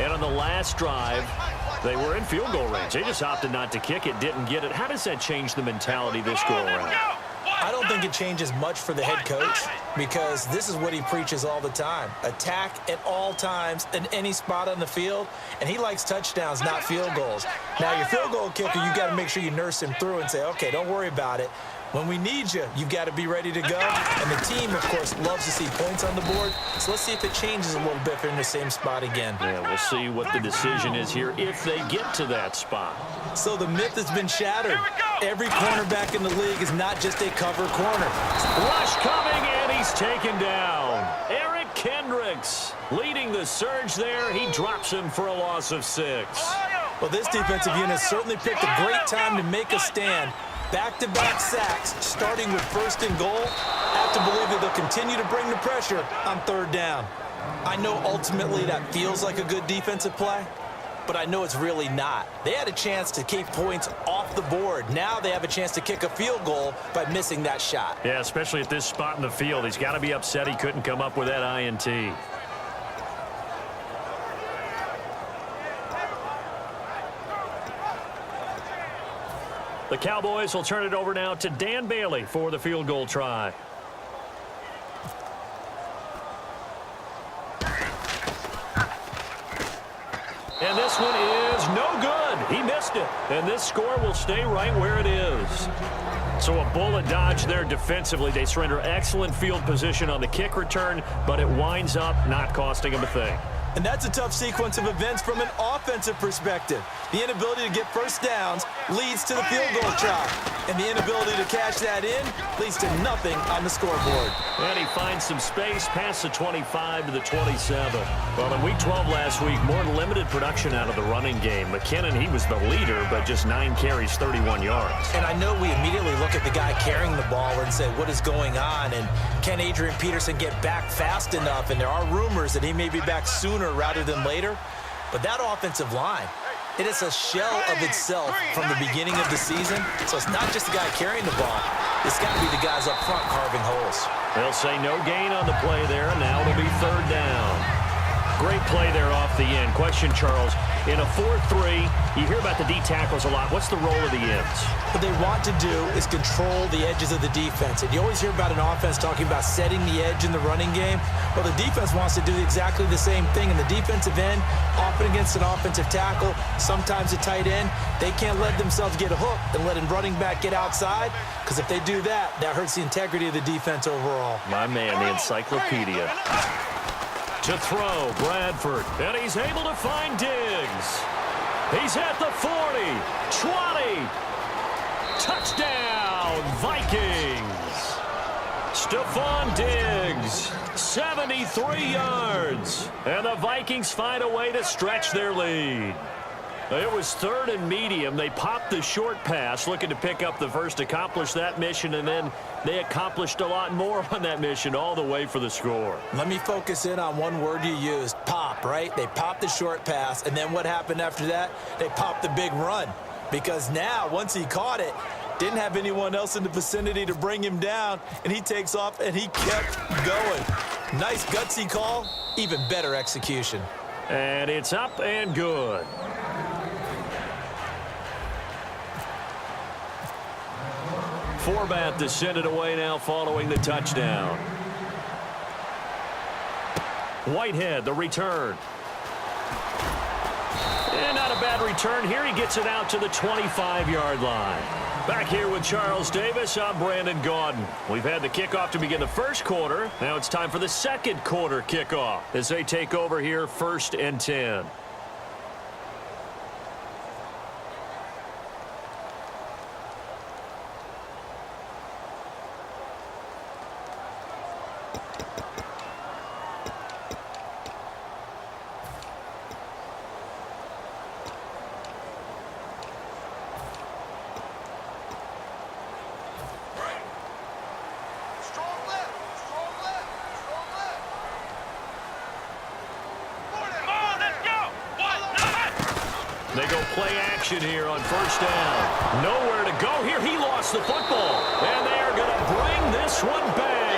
And on the last drive, they were in field goal range. They just opted not to kick it, didn't get it. How does that change the mentality this go-around? I don't think it changes much for the head coach because this is what he preaches all the time. Attack at all times in any spot on the field, and he likes touchdowns, not field goals. Now, your field goal kicker, you got to make sure you nurse him through and say, okay, don't worry about it. When we need you, you've got to be ready to go. And the team, of course, loves to see points on the board. So let's see if it changes a little bit if they're in the same spot again. Yeah, we'll see what the decision is here if they get to that spot. So the myth has been shattered. Every cornerback in the league is not just a cover corner. Rush coming, and he's taken down. Eric Kendricks leading the surge there. He drops him for a loss of 6. Well, this defensive unit certainly picked a great time to make a stand. Back-to-back sacks, starting with 1st and goal. I have to believe that they'll continue to bring the pressure on 3rd down. I know ultimately that feels like a good defensive play, but I know it's really not. They had a chance to keep points off the board. Now they have a chance to kick a field goal by missing that shot. Yeah, especially at this spot in the field. He's got to be upset he couldn't come up with that INT. The Cowboys will turn it over now to Dan Bailey for the field goal try. And this one is no good. He missed it. And this score will stay right where it is. So a bullet dodge there defensively. They surrender excellent field position on the kick return, but it winds up not costing them a thing. And that's a tough sequence of events from an offensive perspective. The inability to get 1st downs leads to the field goal try. And the inability to cash that in leads to nothing on the scoreboard. And he finds some space past the 25 to the 27. Well, in Week 12 last week, more limited production out of the running game. McKinnon, he was the leader, but just 9 carries, 31 yards. And I know we immediately look at the guy carrying the ball and say, what is going on? And can Adrian Peterson get back fast enough? And there are rumors that he may be back sooner rather than later. But that offensive line, it is a shell of itself from the beginning of the season. So it's not just the guy carrying the ball. It's got to be the guys up front carving holes. They'll say no gain on the play there, and now it'll be 3rd down. Great play there off the end. Question, Charles, in a 4-3, you hear about the D tackles a lot. What's the role of the ends? What they want to do is control the edges of the defense. And you always hear about an offense talking about setting the edge in the running game. Well, the defense wants to do exactly the same thing. In the defensive end, often against an offensive tackle, sometimes a tight end, they can't let themselves get a hook and let a running back get outside, because if they do that, that hurts the integrity of the defense overall. My man, the encyclopedia. To throw, Bradford, and he's able to find Diggs. He's at the 40, 20. Touchdown, Vikings. Stephon Diggs, 73 yards. And the Vikings find a way to stretch their lead. It was 3rd and medium. They popped the short pass, looking to pick up the first, accomplish that mission, and then they accomplished a lot more on that mission all the way for the score. Let me focus in on one word you used, pop, right? They popped the short pass, and then what happened after that? They popped the big run, because now, once he caught it, didn't have anyone else in the vicinity to bring him down, and he takes off, and he kept going. Nice gutsy call, even better execution. And it's up and good. Forbat to send it away now following the touchdown. Whitehead, the return. And not a bad return here. He gets it out to the 25-yard line. Back here with Charles Davis, I'm Brandon Gaudin. We've had the kickoff to begin the 1st quarter. Now it's time for the 2nd quarter kickoff as they take over here 1st and 10. They go play action here on 1st down. Nowhere to go here. He lost the football. And they are going to bring this one back.